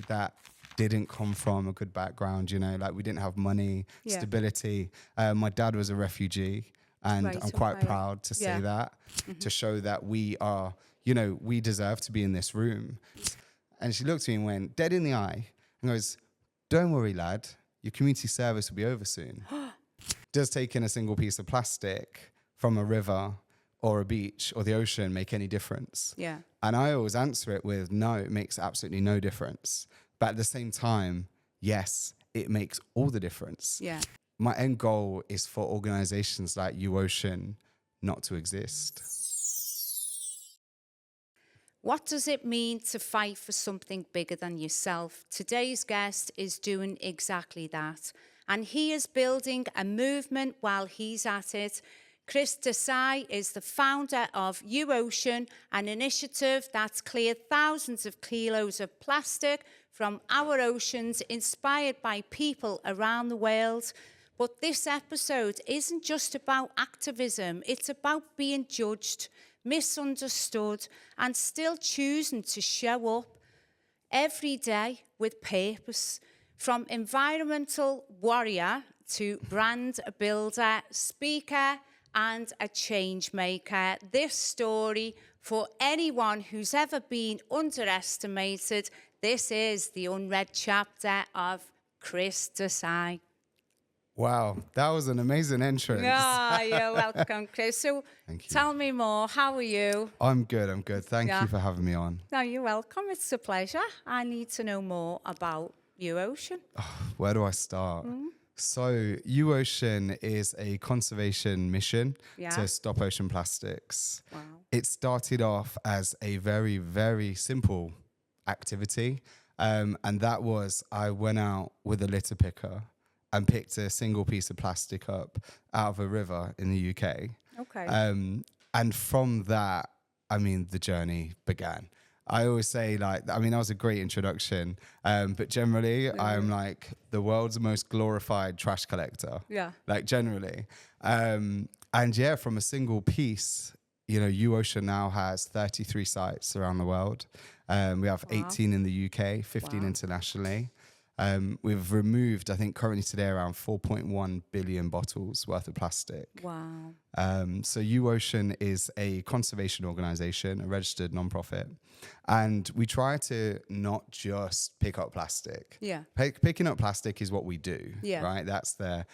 that didn't come from a good background, you know, like we didn't have money, stability. My dad was a refugee, and I'm quite proud to say that, to show that we are, you know, we deserve to be in this room. And she looked at me and went dead in the eye and goes, "Don't worry, lad, your community service will be over soon." Does taking a single piece of plastic from a river or a beach or the ocean make any difference? Yeah. And I always answer it with, no, it makes absolutely no difference. But at the same time, yes, it makes all the difference. Yeah. My end goal is for organizations like UOCEAN not to exist. What does it mean to fight for something bigger than yourself? Today's guest is doing exactly that. And he is building a movement while he's at it. Chris Desai is the founder of UOCEAN, an initiative that's cleared thousands of kilos of plastic from our oceans, inspired by people around the world. But this episode isn't just about activism. It's about being judged, misunderstood, and still choosing to show up every day with purpose. From environmental warrior to brand builder, speaker, and a change maker. This story, for anyone who's ever been underestimated, this is the unread chapter of Chris Desai. Wow, that was an amazing entrance. Ah, you're welcome, Chris. So tell me more. How are you? I'm good. Thank you for having me on. No, you're welcome. It's a pleasure. I need to know more about UOCEAN. Where do I start? So UOCEAN is a conservation mission to stop ocean plastics. Wow. It started off as a very, very simple activity. And that was, I went out with a litter picker and picked a single piece of plastic up out of a river in the UK. Okay. And from that, I mean, the journey began. I always say, like, I mean, that was a great introduction, but generally, I'm like the world's most glorified trash collector. Yeah. Like, generally. And yeah, from a single piece, you know, UOCEAN now has 33 sites around the world. We have 18 in the UK, 15 internationally. We've removed, I think currently today, around 4.1 billion bottles worth of plastic. Wow. So UOCEAN is a conservation organization, a registered nonprofit. And we try to not just pick up plastic. Yeah. Picking up plastic is what we do, right? That's the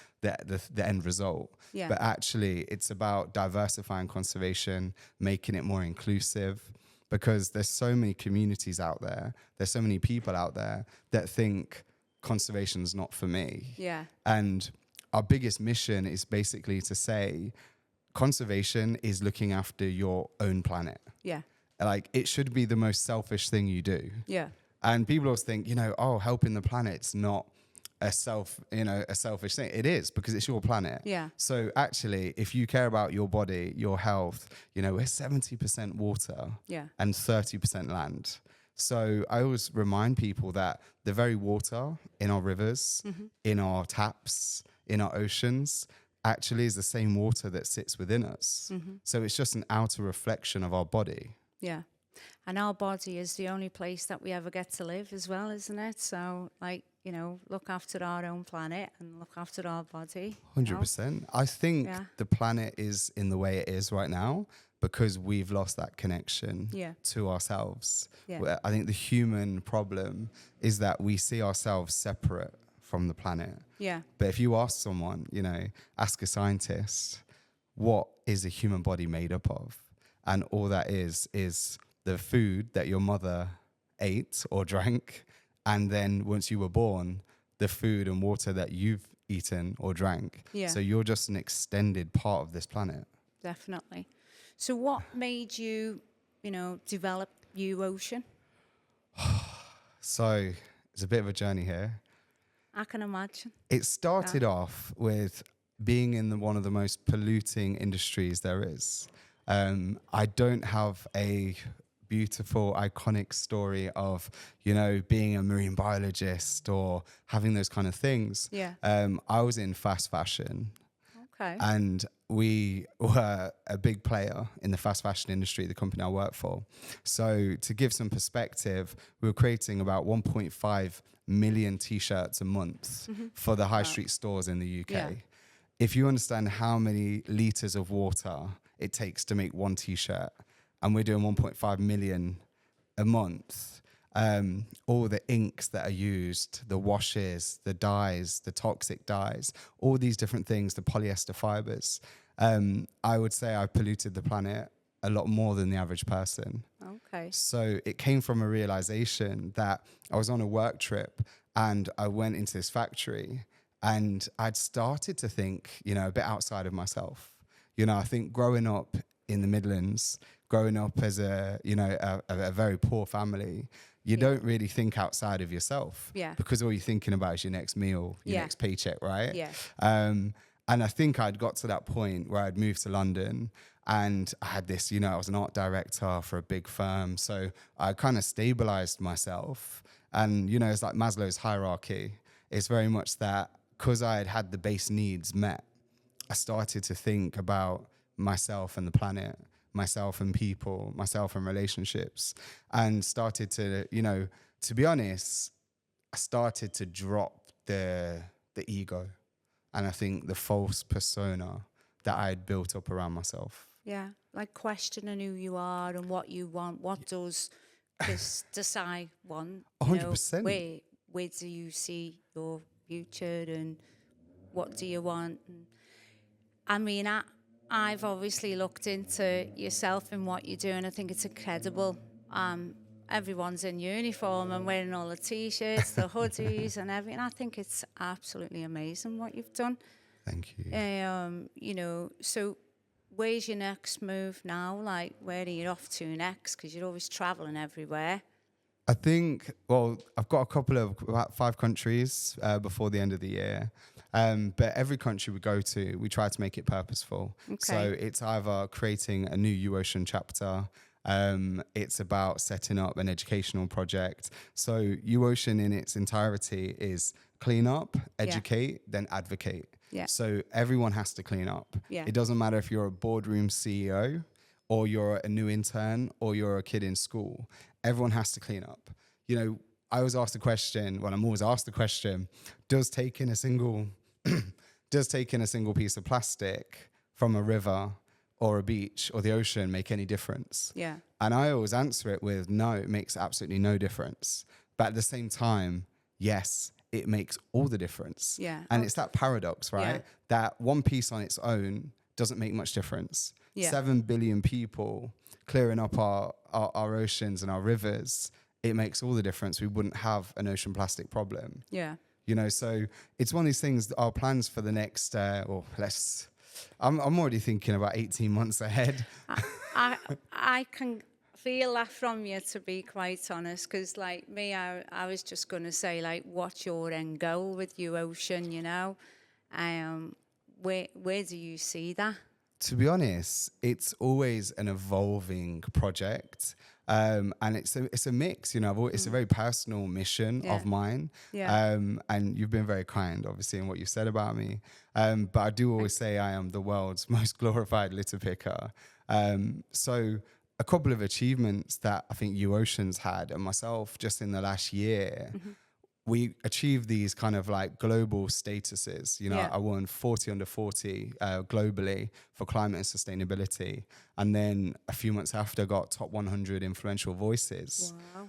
end result. Yeah. But actually, it's about diversifying conservation, making it more inclusive, because there's so many communities out there, there's so many people out there that think conservation's not for me. Yeah. And our biggest mission is basically to say conservation is looking after your own planet. Yeah. Like, it should be the most selfish thing you do. Yeah. And people always think, you know, oh, helping the planet's not a selfish thing. It is, because it's your planet. Yeah. So actually, if you care about your body, your health, you know, we're 70% water and 30% land. So I always remind people that the very water in our rivers, in our taps, in our oceans, actually is the same water that sits within us. So it's just an outer reflection of our body. Yeah. And our body is the only place that we ever get to live as well, isn't it? So, like, you know, look after our own planet and look after our body. 100%. I think the planet is in the way it is right now because we've lost that connection to ourselves. Yeah. I think the human problem is that we see ourselves separate from the planet. Yeah. But if you ask someone, you know, ask a scientist, what is a human body made up of? And all that is the food that your mother ate or drank, and then once you were born, the food and water that you've eaten or drank. Yeah. So you're just an extended part of this planet. Definitely. So what made you, you know, develop UOCEAN? So it's a bit of a journey here. I can imagine. It started off with being in one of the most polluting industries there is. I don't have a beautiful, iconic story of, you know, being a marine biologist or having those kind of things. Yeah. I was in fast fashion. Okay. And we were a big player in the fast fashion industry, the company I work for. So to give some perspective, we were creating about 1.5 million T-shirts a month for the high street stores in the UK. Yeah. If you understand how many liters of water it takes to make one T-shirt, and we're doing 1.5 million a month, all the inks that are used, the washes, the dyes, the toxic dyes, all these different things, the polyester fibers, I would say I polluted the planet a lot more than the average person. Okay. So it came from a realization that I was on a work trip and I went into this factory and I'd started to think, a bit outside of myself. I think growing up in the Midlands, growing up as a very poor family, you don't really think outside of yourself. Yeah. Because all you're thinking about is your next meal, your next paycheck, right? Yeah. And I think I'd got to that point where I'd moved to London and I had this, I was an art director for a big firm. So I kind of stabilized myself. And, it's like Maslow's hierarchy. It's very much that because I had the base needs met, I started to think about myself and the planet, myself and people, myself and relationships, and started to, to be honest, I started to drop the ego and I think the false persona that I had built up around myself. Yeah, like questioning who you are and what you want. What does Chris Desai want? 100%. Where do you see your future and what do you want? And, I mean, I've obviously looked into yourself and what you do, and I think it's incredible. Everyone's in uniform and wearing all the T-shirts, the hoodies and everything. I think it's absolutely amazing what you've done. Thank you. So where's your next move now? Like, where are you off to next? Because you're always traveling everywhere. I think, I've got about 5 countries before the end of the year. But every country we go to, we try to make it purposeful. Okay. So it's either creating a new UOCEAN chapter. It's about setting up an educational project. So UOCEAN in its entirety is clean up, educate, then advocate. Yeah. So everyone has to clean up. Yeah. It doesn't matter if you're a boardroom CEO or you're a new intern or you're a kid in school. Everyone has to clean up. I was asked the question, I'm always asked the question, does taking a single piece of plastic from a river or a beach or the ocean make any difference? Yeah. And I always answer it with, no, it makes absolutely no difference. But at the same time, yes, it makes all the difference. Yeah. And it's that paradox, right? Yeah. That one piece on its own doesn't make much difference. Yeah. 7 billion people clearing up our oceans and our rivers, it makes all the difference. We wouldn't have an ocean plastic problem. Yeah. So it's one of these things, our plans for the next, I'm already thinking about 18 months ahead. I can feel that from you, to be quite honest, because like me, I was just going to say, like, what's your end goal with UOCEAN, where do you see that? To be honest, it's always an evolving project. And it's a mix, it's a very personal mission of mine. Yeah. And you've been very kind, obviously, in what you said about me. But I do always say I am the world's most glorified litter picker. So a couple of achievements that I think UOCEAN's had and myself just in the last year, we achieved these kind of like global statuses. I won 40 under 40 globally for climate and sustainability. And then a few months after, got top 100 influential voices. Wow.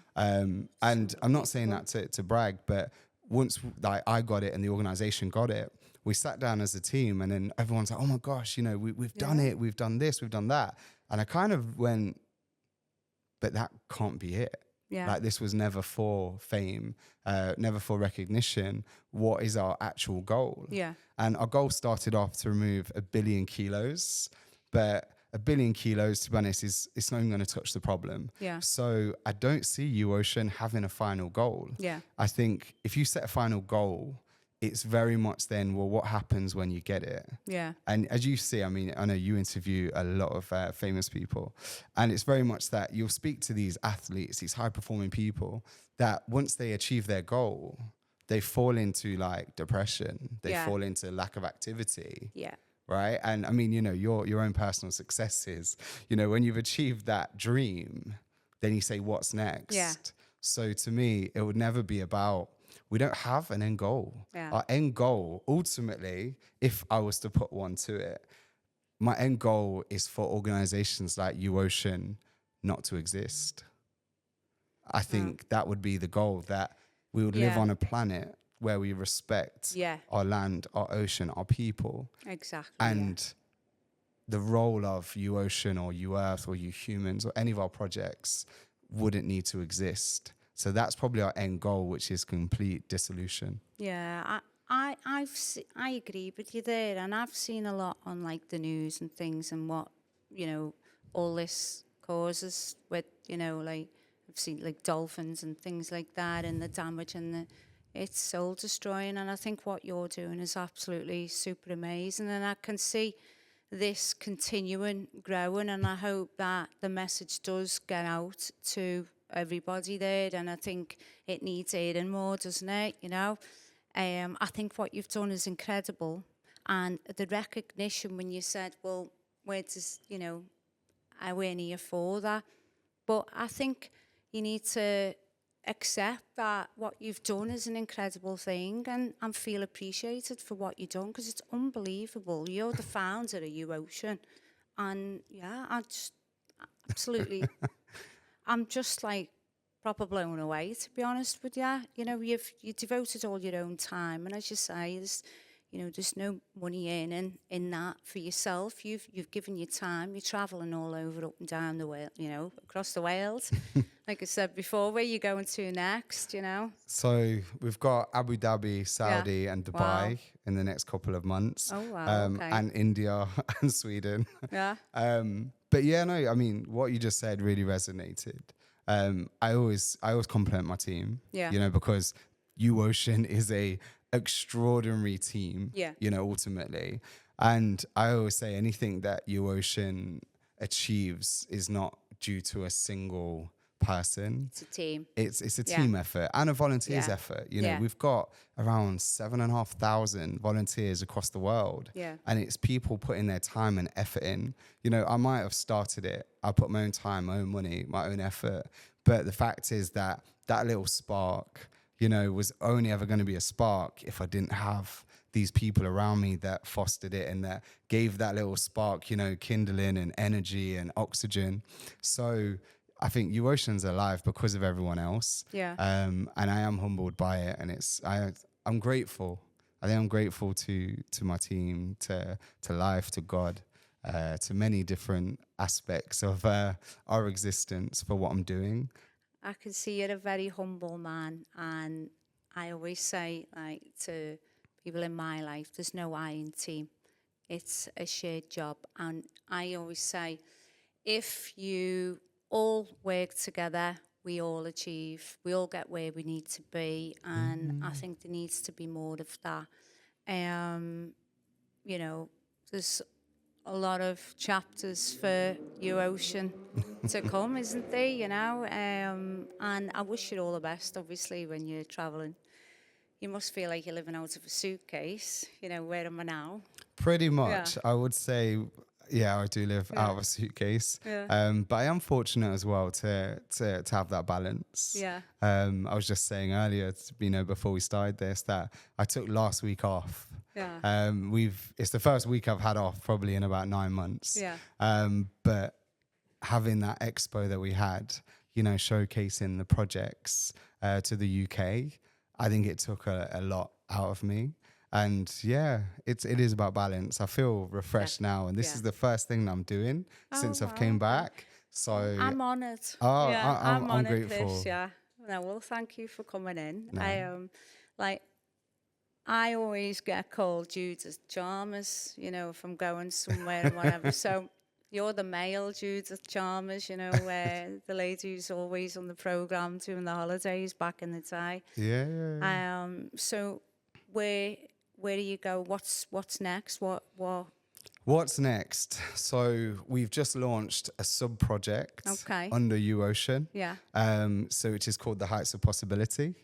And I'm not saying that to brag, but once I got it and the organization got it, we sat down as a team and then everyone's like, oh my gosh, we've done it. We've done this, we've done that. And I kind of went, but that can't be it. Yeah. Like, this was never for fame, never for recognition. What is our actual goal? Yeah. And our goal started off to remove 1 billion kilos, but 1 billion kilos, to be honest, it's not even going to touch the problem. Yeah. So I don't see UOCEAN having a final goal. Yeah. I think if you set a final goal, it's very much then, well, what happens when you get it? Yeah. And as you see, I mean, I know you interview a lot of famous people, and it's very much that you'll speak to these athletes, these high-performing people, that once they achieve their goal, they fall into like depression. They fall into lack of activity. Yeah. right? And I mean, you know, your own personal successes, you know, when you've achieved that dream, then you say, what's next? Yeah. So to me, it would never be about, we don't have an end goal. Yeah. Our end goal, ultimately, if I was to put one to it, my end goal is for organizations like UOCEAN not to exist. I think that would be the goal, that we would live on a planet where we respect our land, our ocean, our people. Exactly. And the role of UOCEAN or UEarth or UHumans or any of our projects wouldn't need to exist. So that's probably our end goal, which is complete dissolution. Yeah, I agree with you there, and I've seen a lot on like the news and things, and what, you know, all this causes with, you know, like I've seen like dolphins and things like that, and the damage, and it's soul destroying. And I think what you're doing is absolutely super amazing, and I can see this continuing growing, and I hope that the message does get out to everybody there. And I think it needs hearing more, doesn't it? You know, I think what you've done is incredible, and the recognition when you said, well, where does, you know, I weren't here for that, but I think you need to accept that what you've done is an incredible thing, and feel appreciated for what you've done, because it's unbelievable. You're the founder of UOCEAN, and yeah, I just absolutely, I'm just like proper blown away, to be honest with you. You know, you devoted all your own time, and as you say, there's no money in that for yourself. You've given your time. You're travelling all over, up and down the world, you know, across the world. Like I said before, where you going to next, you know? So we've got Abu Dhabi, Saudi, and Dubai in the next couple of months. Oh, wow. Okay. And India and Sweden. Yeah. But yeah, no, I mean, what you just said really resonated. I always compliment my team, you know, because UOCEAN is a extraordinary team, you know, ultimately. And I always say anything that UOCEAN achieves is not due to a single person. It's a team. It's a team effort and a volunteer's effort. You know, we've got around 7,500 volunteers across the world. Yeah. And it's people putting their time and effort in. You know, I might have started it. I put my own time, my own money, my own effort. But the fact is that little spark, you know, was only ever going to be a spark if I didn't have these people around me that fostered it and that gave that little spark, you know, kindling and energy and oxygen. So I think UOCEAN's alive because of everyone else. Yeah. And I am humbled by it, and I'm grateful. I think I'm grateful to my team, to life, to God, to many different aspects of our existence for what I'm doing. I can see you're a very humble man, and I always say, like, to people in my life, there's no I in team. It's a shared job, and I always say, if you all work together, we all achieve, we all get where we need to be, and I think there needs to be more of that. You know, there's a lot of chapters for UOCEAN to come, isn't there, you know? And I wish you all the best, obviously, when you're travelling. You must feel like you're living out of a suitcase, you know, where am I now? Pretty much, I would say. Yeah, I do live out of a suitcase. Yeah. But I am fortunate as well to have that balance. Yeah. I was just saying earlier, you know, before we started this, that I took last week off. Yeah. It's the first week I've had off probably in about 9 months. Yeah. But having that expo that we had, you know, showcasing the projects to the UK, I think it took a lot out of me. And yeah, it is about balance. I feel refreshed now, and this is the first thing that I'm doing since I've came back. So I'm honoured. Oh, yeah, I'm grateful. Chris, yeah. No, well, thank you for coming in. No. I always get called Judith Chalmers, you know, if I'm going somewhere and whatever. So you're the male Judith Chalmers, you know, the lady who's always on the programme during the holidays back in the day. Yeah. So where do you go? What's next? What's next? So we've just launched a sub-project under UOCEAN. Yeah. So which is called the Heights of Possibility.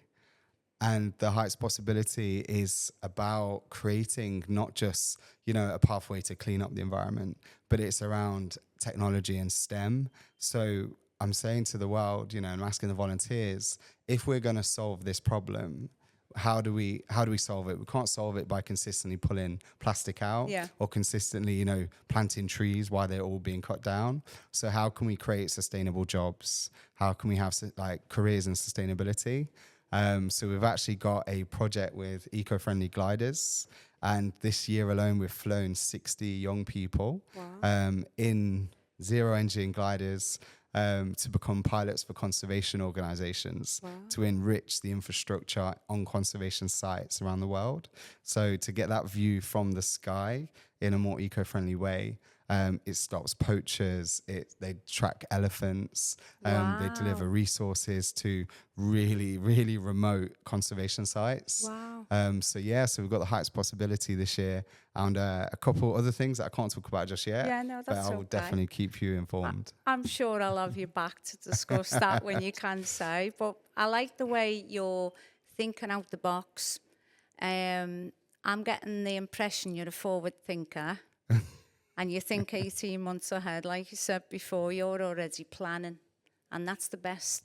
And the Heights Possibility is about creating not just, a pathway to clean up the environment, but it's around technology and STEM. So I'm saying to the world, I'm asking the volunteers, if we're going to solve this problem, how do we solve it? We can't solve it by consistently pulling plastic out or consistently, planting trees while they're all being cut down. So how can we create sustainable jobs? How can we have careers in sustainability? So we've actually got a project with eco-friendly gliders. And this year alone, we've flown 60 young people in zero-engine gliders to become pilots for conservation organizations to enrich the infrastructure on conservation sites around the world. So to get that view from the sky in a more eco-friendly way, it stops poachers, they track elephants, they deliver resources to really, really remote conservation sites. So we've got the Heights Possibility this year and a couple other things that I can't talk about just yet. Yeah, no, that's but I will definitely keep you informed. I'm sure I'll have you back to discuss that when you can say. But I like the way you're thinking out the box. I'm getting the impression you're a forward thinker. And you think 18 months ahead, like you said before, you're already planning. And that's the best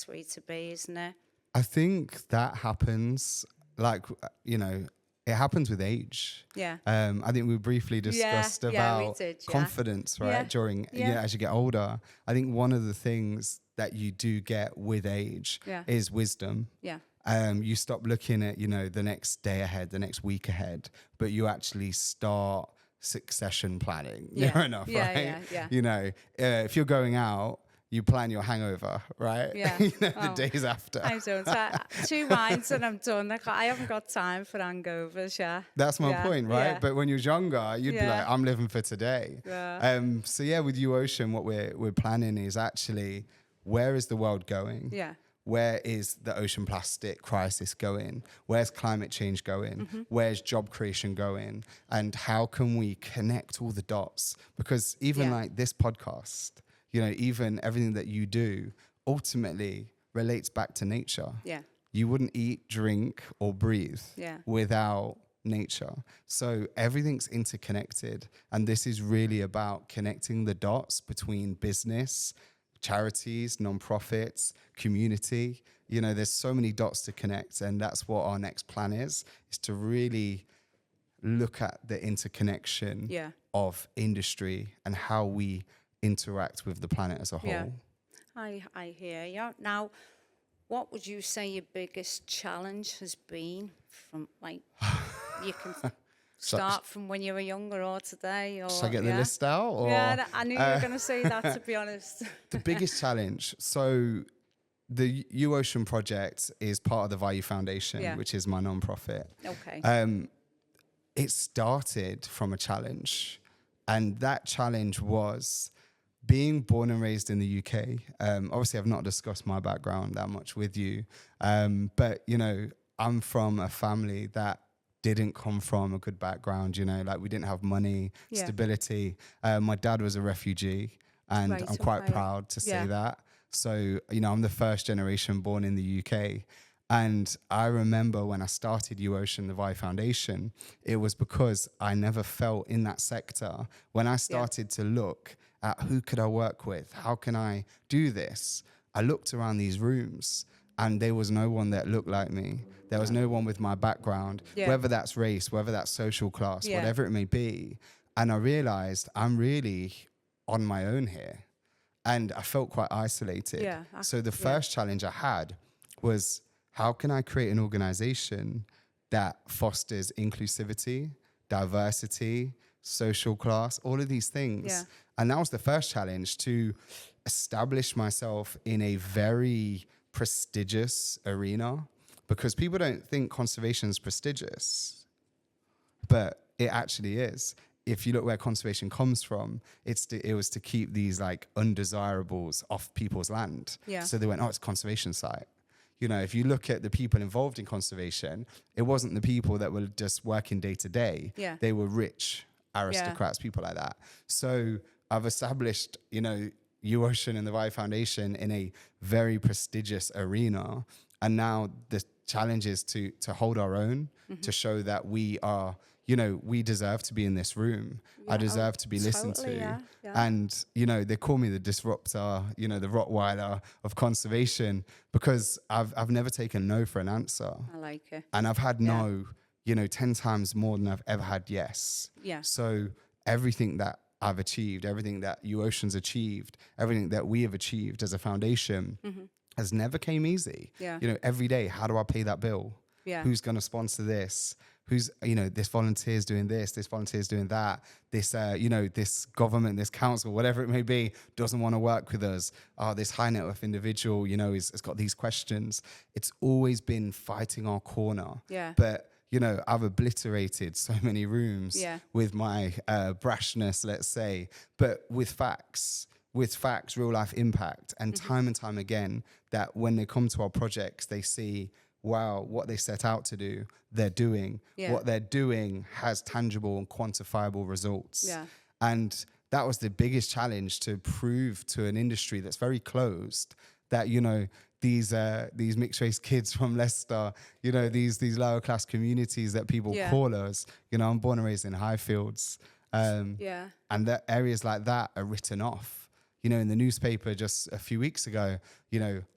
way to be, isn't it? I think that happens, it happens with age. Yeah. I think we briefly discussed about confidence, right? During, as you get older. I think one of the things that you do get with age is wisdom. Yeah. You stop looking at, the next day ahead, the next week ahead, but you actually start succession planning. Enough, right? If you're going out, you plan your hangover, right? Yeah. The days after. I don't. 2 wines and I'm done. I haven't got time for hangovers, That's my point, right? Yeah. But when you're younger, you'd be like, I'm living for today. Yeah. With UOCEAN, what we're planning is actually, where is the world going? Yeah. Where is the ocean plastic crisis going? Where's climate change going? Mm-hmm. Where's job creation going? And how can we connect all the dots? Because even like this podcast, even everything that you do ultimately relates back to nature. Yeah. You wouldn't eat, drink, or breathe without nature. So everything's interconnected. And this is really about connecting the dots between business, charities, non-profits, community. There's so many dots to connect, and that's what our next plan is to really look at the interconnection of industry and how we interact with the planet as a whole. Yeah. I hear you. Now, what would you say your biggest challenge has been from, you can start from when you were younger or today? Or, should I get the list out? Or? Yeah, I knew you were going to say that, to be honest. The biggest challenge. So the UOCEAN project is part of the Value Foundation, which is my non-profit. Okay. It started from a challenge. And that challenge was being born and raised in the UK. Obviously, I've not discussed my background that much with you. But, I'm from a family that didn't come from a good background, we didn't have money, stability. My dad was a refugee, and I'm quite proud to say that. So, I'm the first generation born in the UK. And I remember when I started UOCEAN, the Value Foundation, it was because I never felt in that sector. When I started to look at who could I work with, how can I do this, I looked around these rooms and there was no one that looked like me. There was no one with my background, whether that's race, whether that's social class, whatever it may be. And I realized I'm really on my own here. And I felt quite isolated. So the first challenge I had was, how can I create an organization that fosters inclusivity, diversity, social class, all of these things? And that was the first challenge, to establish myself in a very prestigious arena, because people don't think conservation is prestigious, but it actually is. If you look where conservation comes from, it was to keep these undesirables off people's land. So they went, it's a conservation site. If you look at the people involved in conservation, it wasn't the people that were just working day to day. They were rich aristocrats, people like that. So I've established, UOCEAN and the Value Foundation in a very prestigious arena. And now the challenge is to hold our own, to show that we are, we deserve to be in this room. I deserve to be listened to. Yeah. And, they call me the disruptor, the Rottweiler of conservation, because I've never taken no for an answer. I like it. And I've had no, 10 times more than I've ever had yes. Yeah. So everything that I've achieved, everything that UOCEAN's achieved, everything that we have achieved as a foundation has never came easy. Yeah. Every day, how do I pay that bill? Yeah. Who's going to sponsor this? Who's, this volunteer's doing this volunteer's doing that. This, this government, this council, whatever it may be, doesn't want to work with us. This high net worth individual, has got these questions. It's always been fighting our corner. Yeah. But I've obliterated so many rooms with my brashness, let's say, but with facts, real life impact. And time again, that when they come to our projects, they see, wow, what they set out to do, they're doing. Yeah. What they're doing has tangible and quantifiable results. Yeah. And that was the biggest challenge, to prove to an industry that's very closed that, these mixed race kids from Leicester, these lower class communities that people call us, I'm born and raised in Highfields. And that areas like that are written off. In the newspaper just a few weeks ago,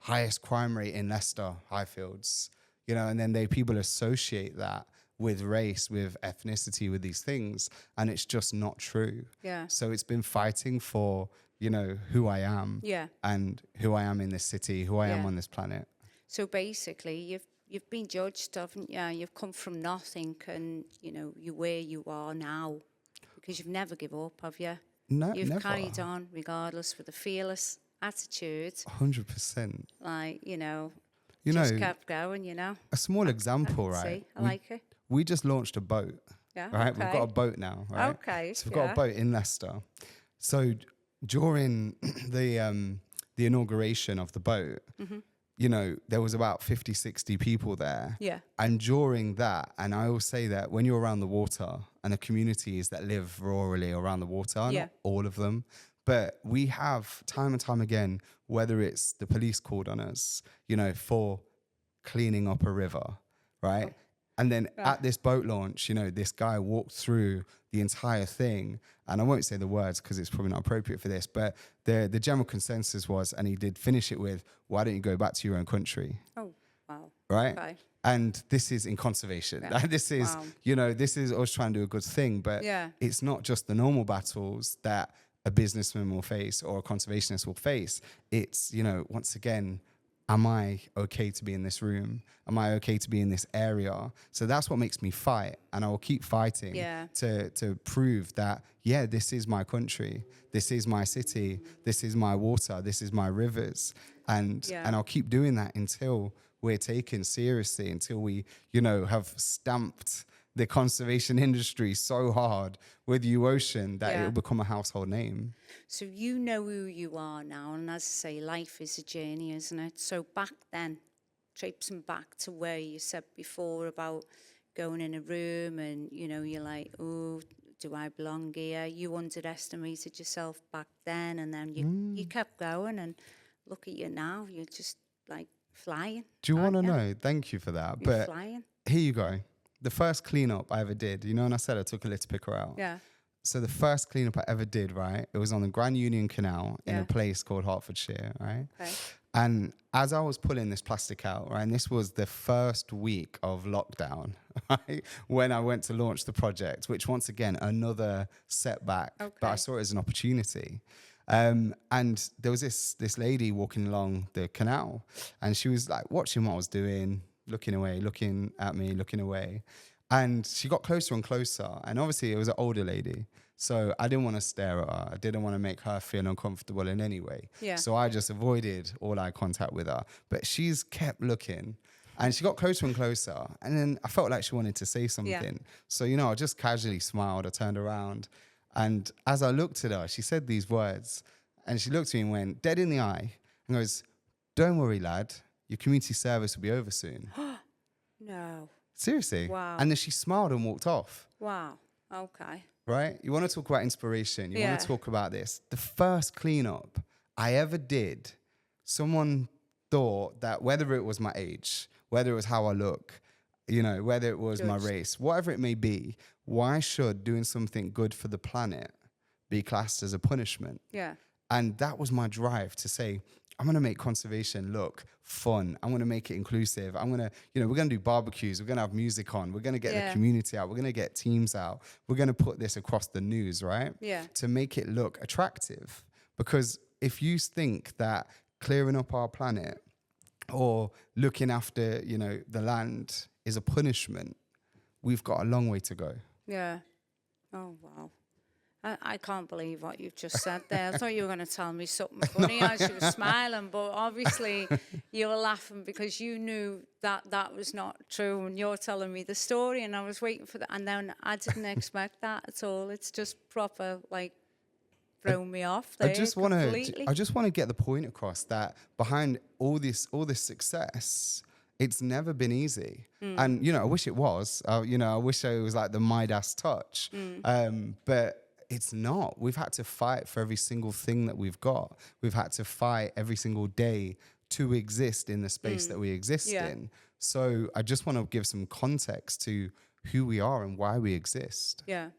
highest crime rate in Leicester, Highfields, and then people associate that with race, with ethnicity, with these things, and it's just not true. Yeah. So it's been fighting for, who I am, and who I am in this city, who I am on this planet. So basically, you've been judged, haven't you? You've come from nothing, and you're where you are now because you've never give up, have you? No, you've never. Carried on regardless, with a fearless attitude. 100%. Like just kept going. A small example, right? I like it. We just launched a boat. Yeah. Right, okay. we've got a boat now. Right. Okay. So we've got a boat in Leicester. So during the inauguration of the boat, there was about 50, 60 people there. Yeah. And during that, and I always say that when you're around the water, and the communities that live rurally around the water, not all of them, but we have time and time again, whether it's the police called on us, for cleaning up a river, right? Oh. And then at this boat launch, this guy walked through the entire thing. And I won't say the words because it's probably not appropriate for this, but the general consensus was, and he did finish it with, why don't you go back to your own country? Oh, wow. Right? Okay. And this is in conservation. Yeah. This is, this is us trying to do a good thing, but it's not just the normal battles that a businessman will face or a conservationist will face. It's, once again, am I okay to be in this room? Am I okay to be in this area? So that's what makes me fight. And I will keep fighting to prove that, this is my country. This is my city. This is my water. This is my rivers. And I'll keep doing that until we're taken seriously, until we, have stamped the conservation industry so hard with UOCEAN that it will become a household name. So you know who you are now, and as I say, life is a journey, isn't it? So back then, traipsing back to where you said before about going in a room and, you're like, oh, do I belong here? You underestimated yourself back then, and then you kept going, and look at you now, you're just like flying. Do you want to know? Thank you for that. You're flying. Here you go. The first cleanup I ever did, and I said I took a litter picker out. Yeah. So the first cleanup I ever did, right, it was on the Grand Union Canal in a place called Hertfordshire, right? Okay. And as I was pulling this plastic out, right, and this was the first week of lockdown, right, when I went to launch the project, which once again, another setback, but I saw it as an opportunity. And there was this lady walking along the canal, and she was like watching what I was doing, looking away, looking at me, looking away. And she got closer and closer. And obviously it was an older lady. So I didn't want to stare at her. I didn't want to make her feel uncomfortable in any way. Yeah. So I just avoided all eye contact with her. But she's kept looking. And she got closer and closer. And then I felt like she wanted to say something. Yeah. So, I just casually smiled. I turned around. And as I looked at her, she said these words. And she looked at me and went dead in the eye and goes, "Don't worry, lad. Your community service will be over soon." No. Seriously. Wow. And then she smiled and walked off. Wow. Okay. Right? You want to talk about inspiration. You want to talk about this. The first cleanup I ever did, someone thought that whether it was my age, whether it was how I look, you know, whether it was my race, whatever it may be, why should doing something good for the planet be classed as a punishment? Yeah. And that was my drive to say, I'm going to make conservation look fun. I'm going to make it inclusive. I'm going to, you know, we're going to do barbecues. We're going to have music on. We're going to get the community out. We're going to get teams out. We're going to put this across the news, right? Yeah. To make it look attractive. Because if you think that clearing up our planet or looking after, you know, the land is a punishment, we've got a long way to go. Yeah. Oh, wow. I can't believe what you've just said there. I thought you were going to tell me something funny as you were smiling, but obviously you were laughing because you knew that that was not true, and you're telling me the story, and I was waiting for that, and then I didn't expect that at all. It's just proper, like, thrown me off there. I just want to get the point across that behind all this success, it's never been easy. And, you know, I wish it was. You know, I wish it was like the Midas touch. But it's not. We've had to fight for every single thing that we've got. We've had to fight every single day to exist in the space that we exist in. So I just want to give some context to who we are and why we exist. Yeah.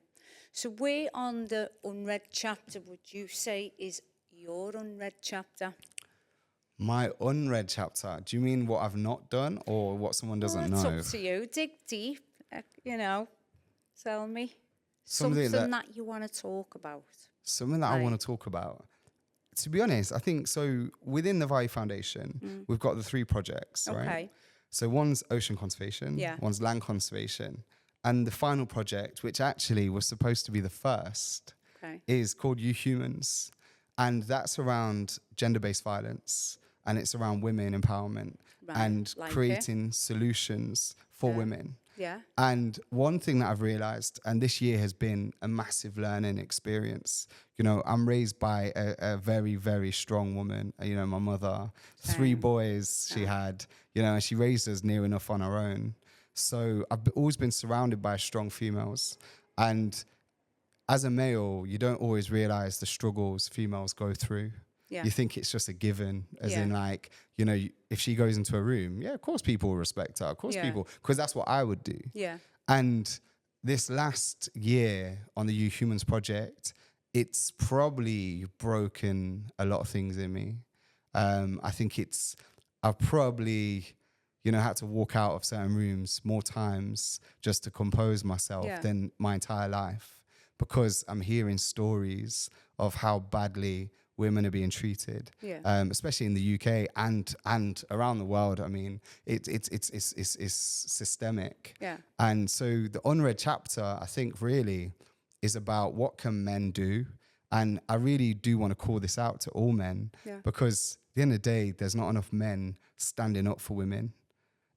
So where on the unread chapter would you say is your unread chapter? My unread chapter? Do you mean what I've not done or what someone doesn't know? It's up to you. Dig deep, you know, tell me. Something that you want to talk about. Something that I want to talk about. To be honest, I think so within the Value Foundation, we've got the 3 projects, right? So one's ocean conservation, one's land conservation, and the final project, which actually was supposed to be the first, is called UOCEAN. And that's around gender-based violence, and it's around women empowerment and creating solutions for women. Yeah. And one thing that I've realized, and this year has been a massive learning experience. You know, I'm raised by a very, very strong woman. You know, my mother, 3 boys she had, you know, and she raised us near enough on her own. So I've always been surrounded by strong females. And as a male, you don't always realize the struggles females go through. Yeah. You think it's just a given, as in like, you know, if she goes into a room, of course people will respect her. Of course people, because that's what I would do. Yeah. And this last year on the UOCEAN project, it's probably broken a lot of things in me. I think I've probably, you know, had to walk out of certain rooms more times just to compose myself than my entire life, because I'm hearing stories of how badly women are being treated, especially in the UK and around the world. I mean, it's systemic. Yeah. And so the unread chapter, I think, really is about what can men do. And I really do want to call this out to all men, because at the end of the day, there's not enough men standing up for women.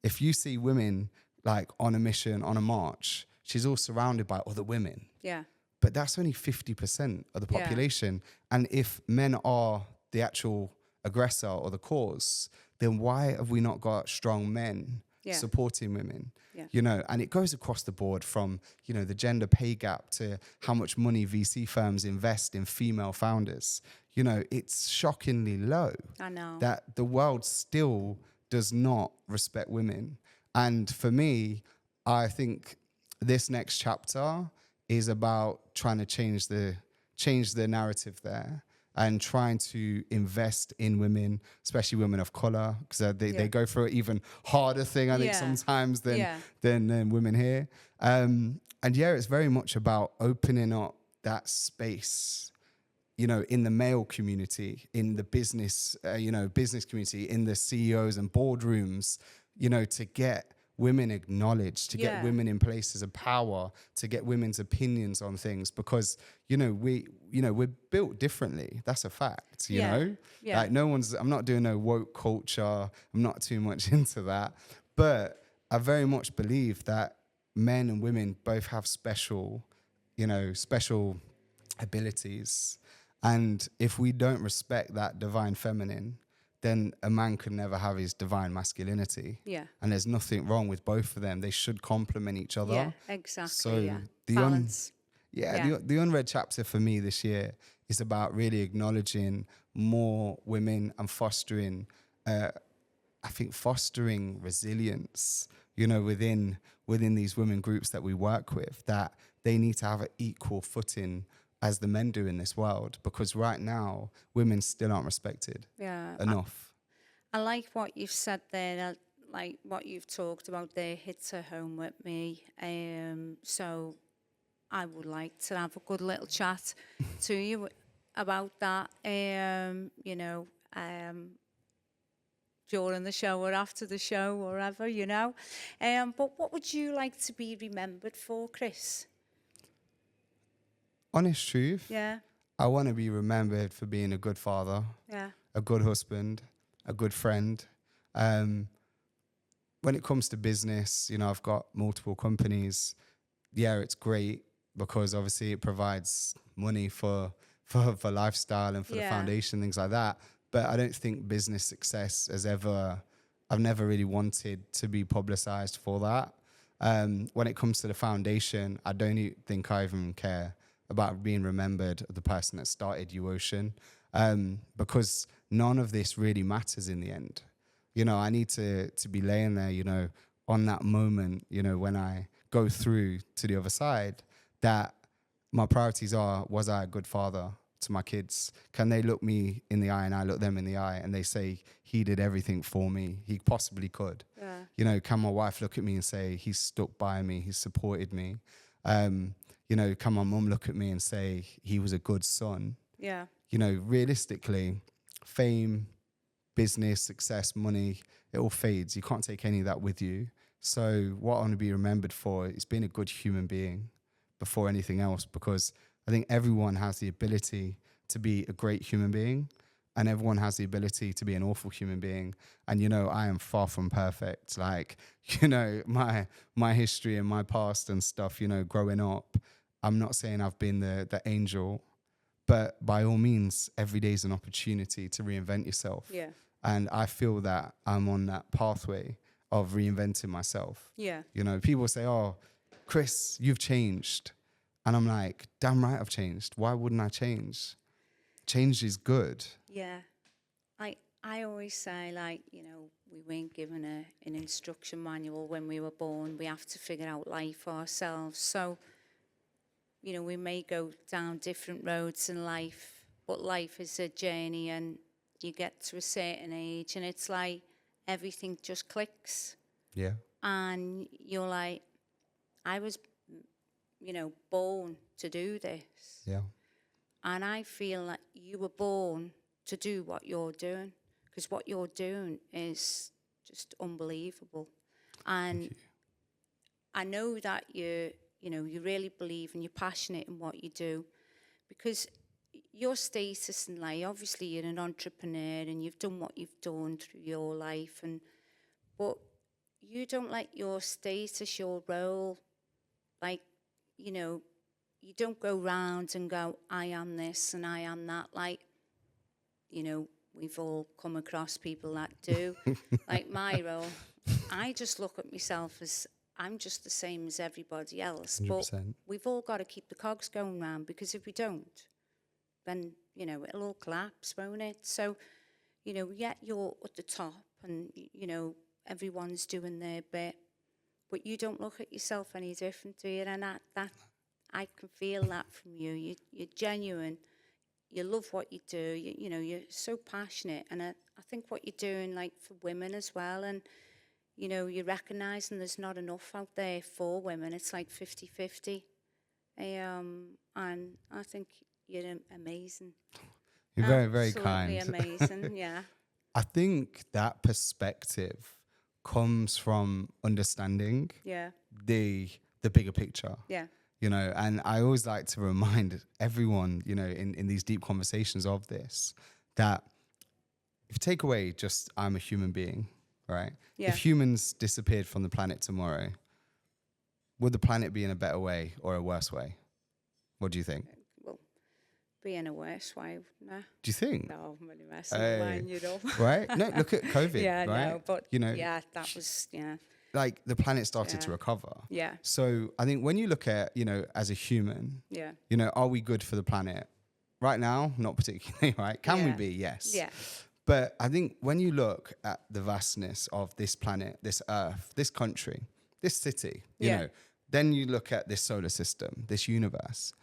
If you see women like on a mission, on a march, she's all surrounded by other women. Yeah. But that's only 50% of the population. Yeah. And if men are the actual aggressor or the cause, then why have we not got strong men supporting women? Yeah. You know, and it goes across the board from, you know, the gender pay gap to how much money VC firms invest in female founders. You know, it's shockingly low. I know. That the world still does not respect women. And for me, I think this next chapter is about trying to change the narrative there and trying to invest in women, especially women of color, because they go through an even harder thing, I think, sometimes than women here. And it's very much about opening up that space, you know, in the male community, in the business, business community, in the CEOs and boardrooms, you know, to get women acknowledged, to get women in places of power, to get women's opinions on things, because, we're built differently. That's a fact, you know? Yeah. Like I'm not doing no woke culture. I'm not too much into that. But I very much believe that men and women both have special abilities. And if we don't respect that divine feminine, then a man could never have his divine masculinity. Yeah. And there's nothing wrong with both of them. They should complement each other. Yeah, exactly. So balance. The unread chapter for me this year is about really acknowledging more women and fostering I think fostering resilience, you know, within these women groups that we work with, that they need to have an equal footing as the men do in this world, because right now women still aren't respected enough. I like what you've said there, like what you've talked about there hits home with me. So I would like to have a good little chat to you about that, you know, during the show or after the show or whatever, you know. But what would you like to be remembered for, Chris? Honest truth. Yeah. I want to be remembered for being a good father, a good husband, a good friend. When it comes to business, you know, I've got multiple companies. Yeah, it's great because obviously it provides money for lifestyle and for the foundation, things like that. But I don't think business success I've never really wanted to be publicized for that. When it comes to the foundation, I don't think I even care about being remembered the person that started UOCEAN, because none of this really matters in the end. You know, I need to be laying there, you know, on that moment, you know, when I go through to the other side, that my priorities are, was I a good father to my kids? Can they look me in the eye and I look them in the eye and they say, he did everything for me he possibly could? You know, can my wife look at me and say, he's stuck by me, he's supported me? You know, can my mum look at me and say, he was a good son? You know, realistically, fame, business, success, money, it all fades. You can't take any of that with you. So what I want to be remembered for is being a good human being before anything else, because I think everyone has the ability to be a great human being and everyone has the ability to be an awful human being. And, you know, I am far from perfect. Like, you know, my history and my past and stuff, you know, growing up, I'm not saying I've been the angel, but by all means, every day is an opportunity to reinvent yourself. And I feel that I'm on that pathway of reinventing myself. You know, people say, oh, Chris, you've changed. And I'm like, damn right I've changed. Why wouldn't I change? Change is good. I always say, like, you know, we weren't given an instruction manual when we were born. We have to figure out life ourselves. So, you know, we may go down different roads in life, but life is a journey, and you get to a certain age and it's like everything just clicks. And you're like, I was, you know, born to do this. And I feel like you were born to do what you're doing, because what you're doing is just unbelievable. And I know that you really believe and you're passionate in what you do, because your status in life, obviously you're an entrepreneur and you've done what you've done through your life, but you don't let your status, your role, like, you know, you don't go round and go, I am this and I am that. Like, you know, we've all come across people that do. Like my role, I just look at myself as I'm just the same as everybody else. 100%. But we've all got to keep the cogs going round, because if we don't, then, you know, it'll all collapse, won't it? So, you know, yet you're at the top and, you know, everyone's doing their bit, but you don't look at yourself any different, do you? And that I can feel that from you. You're genuine. You love what you do. You know, you're so passionate. And I think what you're doing, like, for women as well, and, you know, you're recognising there's not enough out there for women. It's like 50-50. And I think you're amazing. You're very, very kind. Absolutely amazing, yeah. I think that perspective comes from understanding the bigger picture. You know, and I always like to remind everyone, you know, in these deep conversations of this, that if you take away just I'm a human being, right? If humans disappeared from the planet tomorrow, would the planet be in a better way or a worse way? What do you think? Well, be in a worse way, no. Do you think? No, I'm really messing around, you know. Right? No, look at COVID, right? No, but, you know, that was, like the planet started to recover. So I think when you look at, you know, as a human, you know, are we good for the planet? Right now, not particularly, right? Can we be? Yes. But I think when you look at the vastness of this planet, this earth, this country, this city, you know, then you look at this solar system, this universe.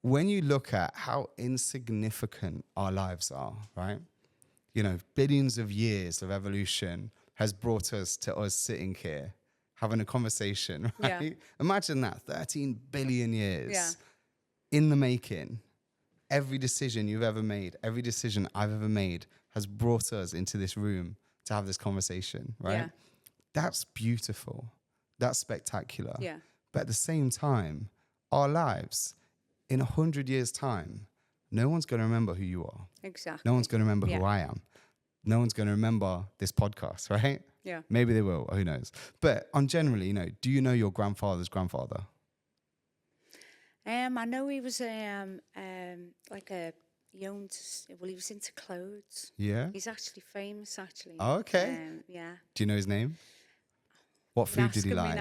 When you look at how insignificant our lives are, right? You know, billions of years of evolution has brought us to us sitting here having a conversation, right? Yeah. Imagine that, 13 billion years in the making. Every decision you've ever made, every decision I've ever made has brought us into this room to have this conversation, right? Yeah. That's beautiful. That's spectacular. Yeah. But at the same time, our lives, in 100 years' time, no one's going to remember who you are. Exactly. No one's going to remember who I am. No one's going to remember this podcast, right? Yeah. Maybe they will, who knows? But on generally, you know, do you know your grandfather's grandfather? I know he was he was into clothes. Yeah. He's actually famous, actually. Oh, okay. Yeah. Do you know his name? What food did he like?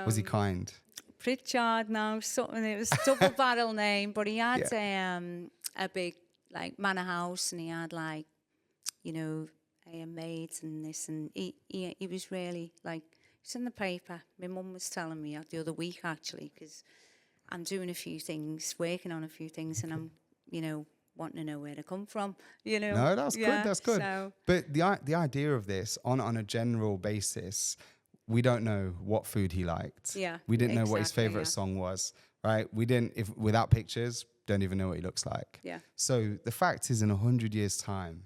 Was he kind? Pritchard, no, something. It was a double barrel name, but he had a big like manor house, and he had like, you know, maids and this, and he was really like, it's in the paper. My mum was telling me the other week, actually, because I'm doing a few things, working on a few things, and I'm, you know, wanting to know where they come from, you know. No, that's good, that's good. So. But the idea of this, on a general basis, we don't know what food he liked. Yeah, we didn't know what his favorite song was, right? We didn't, without pictures, don't even know what he looks like. Yeah. So the fact is, in 100 years' time,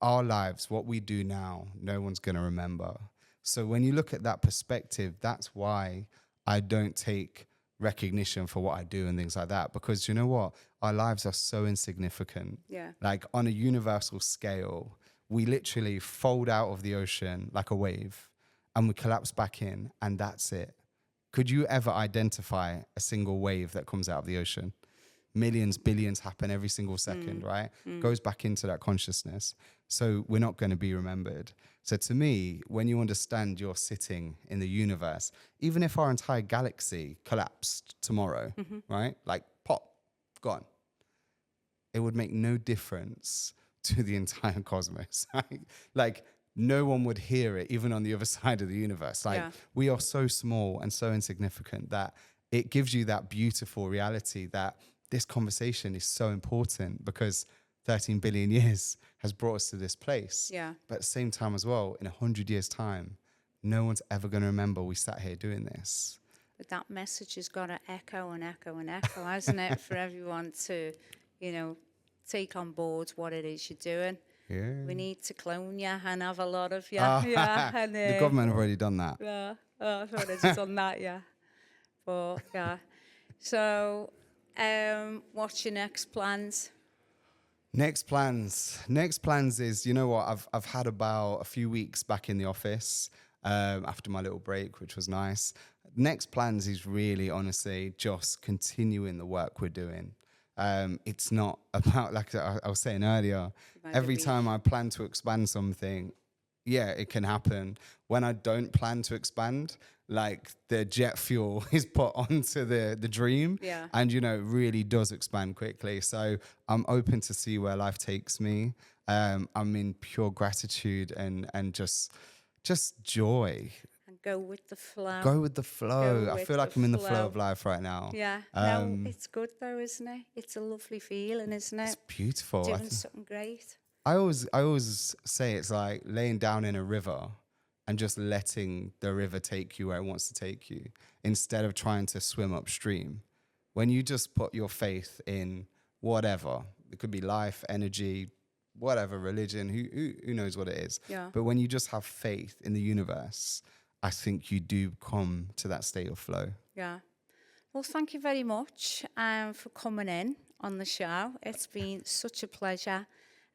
our lives, what we do now, no one's going to remember. So when you look at that perspective, that's why I don't take recognition for what I do and things like that, because you know what? Our lives are so insignificant. Yeah. Like on a universal scale, we literally fold out of the ocean like a wave and we collapse back in, and that's it. Could you ever identify a single wave that comes out of the ocean? Millions, billions happen every single second, right? Goes back into that consciousness. So we're not going to be remembered. So to me, when you understand you're sitting in the universe, even if our entire galaxy collapsed tomorrow, right? Like pop, gone. It would make no difference to the entire cosmos. Like no one would hear it, even on the other side of the universe. Like we are so small and so insignificant that it gives you that beautiful reality that this conversation is so important, because 13 billion years has brought us to this place. Yeah. But at the same time as well, in 100 years' time, no one's ever going to remember we sat here doing this. But that message has got to echo and echo and echo, hasn't it, for everyone to, you know, take on board what it is you're doing. Yeah. We need to clone you and have a lot of you. Yeah. And, the government have already done that. Yeah. Oh, I thought they'd done that, yeah. But, yeah. So, what's your next plans? Next plans is, you know what, I've had about a few weeks back in the office after my little break, which was nice. Next plans is really, honestly, just continuing the work we're doing. It's not about, like I was saying earlier, every time I plan to expand something, yeah, it can happen. When I don't plan to expand, like the jet fuel is put onto the dream, and you know, it really does expand quickly. So I'm open to see where life takes me. I'm in pure gratitude and just joy. And go with the flow. Go with the flow. I feel like I'm in the flow of life right now. Yeah. No, it's good though, isn't it? It's a lovely feeling, isn't it? It's beautiful. Doing something great. I always say it's like laying down in a river and just letting the river take you where it wants to take you, instead of trying to swim upstream. When you just put your faith in whatever, it could be life, energy, whatever, religion, who knows what it is. Yeah. But when you just have faith in the universe, I think you do come to that state of flow. Yeah. Well, thank you very much for coming in on the show. It's been such a pleasure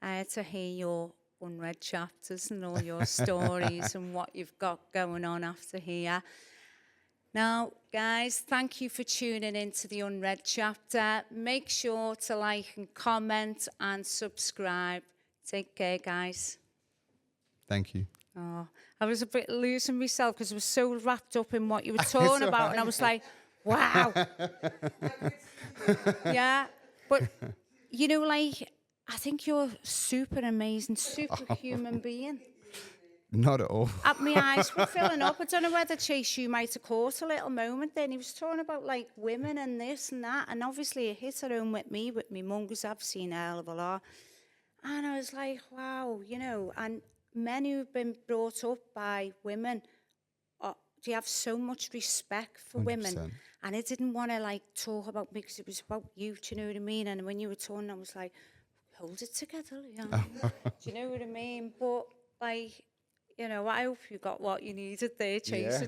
to hear your unread chapters and all your stories and what you've got going on after here. Now, guys, thank you for tuning into the Unread Chapter. Make sure to like and comment and subscribe. Take care, guys. Thank you. Oh, I was a bit losing myself because I was so wrapped up in what you were talking about, and I was like, wow. Yeah, but, you know, like, I think you're super amazing, superhuman being. Not at all. My eyes were filling up. I don't know whether, Chase, you might have caught a little moment then. He was talking about, like, women and this and that. And obviously it hit home with me mum, because I've seen a hell of a lot. And I was like, wow, you know, and men who've been brought up by women, they have so much respect for 100%. women. And I didn't want to, like, talk about me because it was about you, do you know what I mean? And when you were talking, I was like, hold it together, Leon. Do you know what I mean? But, like, you know, I hope you got what you needed there, Chase. Yeah.